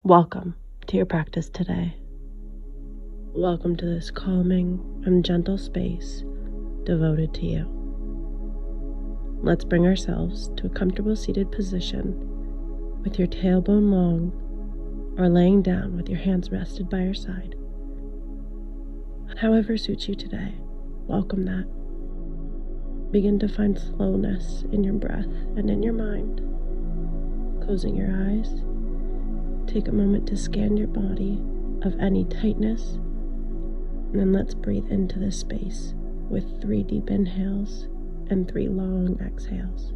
Welcome to your practice today. Welcome to this calming and gentle space devoted to you. Let's bring ourselves to a comfortable seated position with your tailbone long or laying down with your hands rested by your side. However suits you today, welcome that. Begin to find slowness in your breath and in your mind. Closing your eyes, take a moment to scan your body of any tightness, and then let's breathe into this space with 3 deep inhales and 3 long exhales.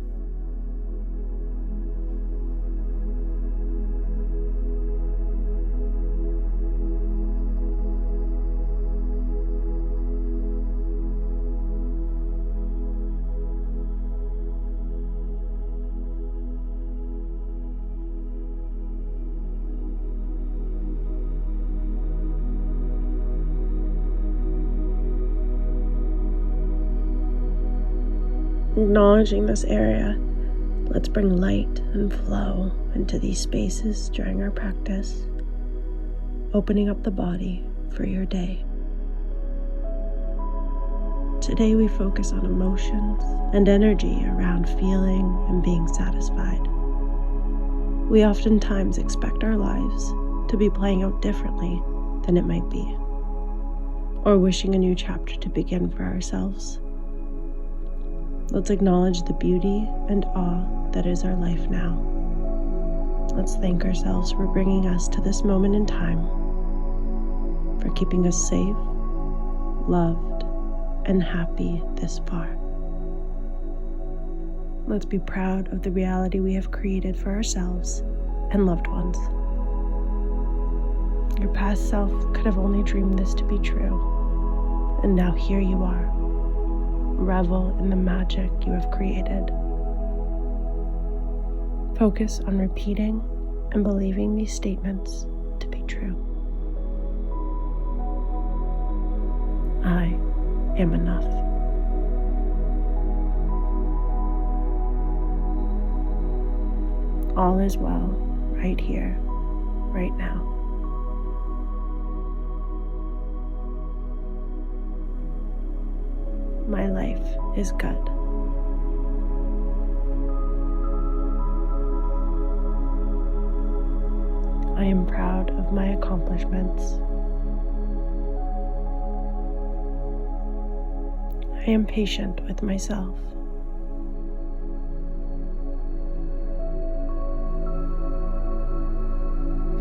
Acknowledging this area, let's bring light and flow into these spaces during our practice, opening up the body for your day. Today we focus on emotions and energy around feeling and being satisfied. We oftentimes expect our lives to be playing out differently than it might be, or wishing a new chapter to begin for ourselves. Let's acknowledge the beauty and awe that is our life now. Let's thank ourselves for bringing us to this moment in time, for keeping us safe, loved, and happy this far. Let's be proud of the reality we have created for ourselves and loved ones. Your past self could have only dreamed this to be true, and now here you are. Revel in the magic you have created. Focus on repeating and believing these statements to be true. I am enough. All is well right here, right now. My life is good. I am proud of my accomplishments. I am patient with myself.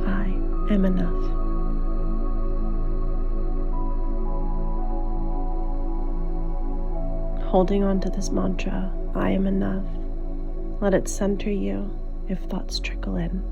I am enough. Holding on to this mantra, I am enough, let it center you if thoughts trickle in.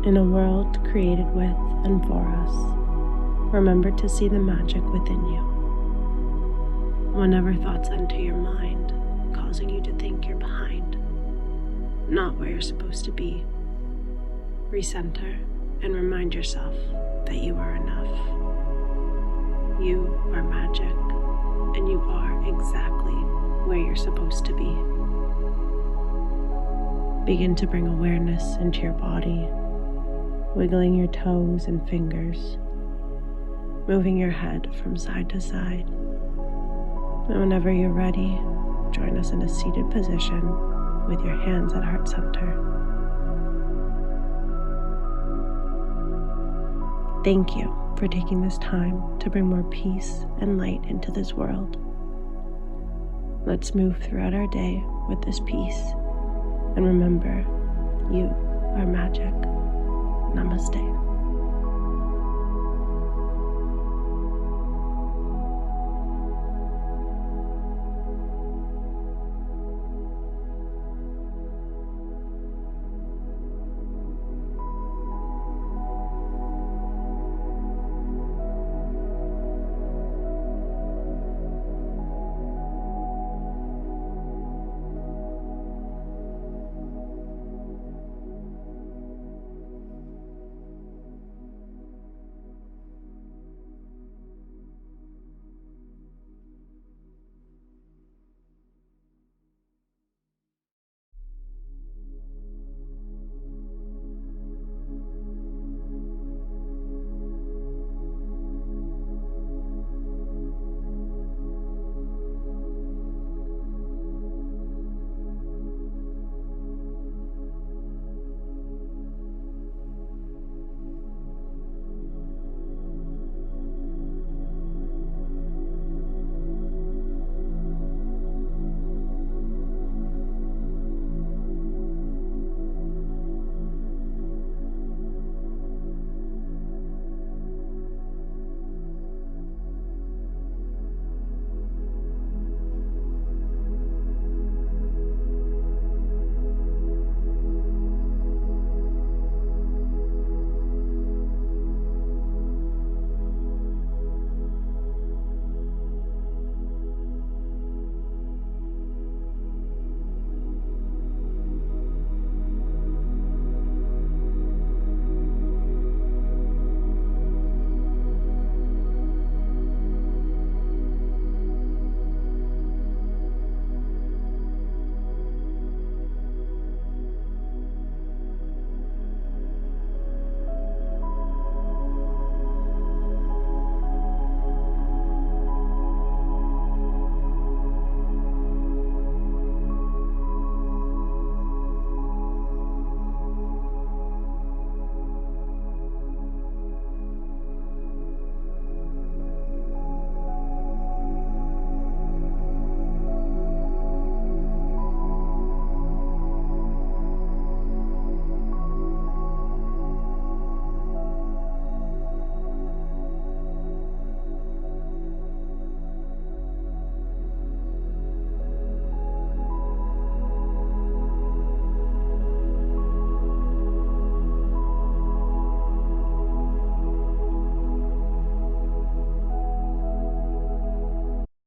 In a world created with and for us, remember to see the magic within you. Whenever thoughts enter your mind, causing you to think you're behind, not where you're supposed to be, recenter and remind yourself that you are enough. You are magic, and you are exactly where you're supposed to be. Begin to bring awareness into your body, wiggling your toes and fingers, moving your head from side to side. And whenever you're ready, join us in a seated position with your hands at heart center. Thank you for taking this time to bring more peace and light into this world. Let's move throughout our day with this peace, and remember, you are magic. Namaste.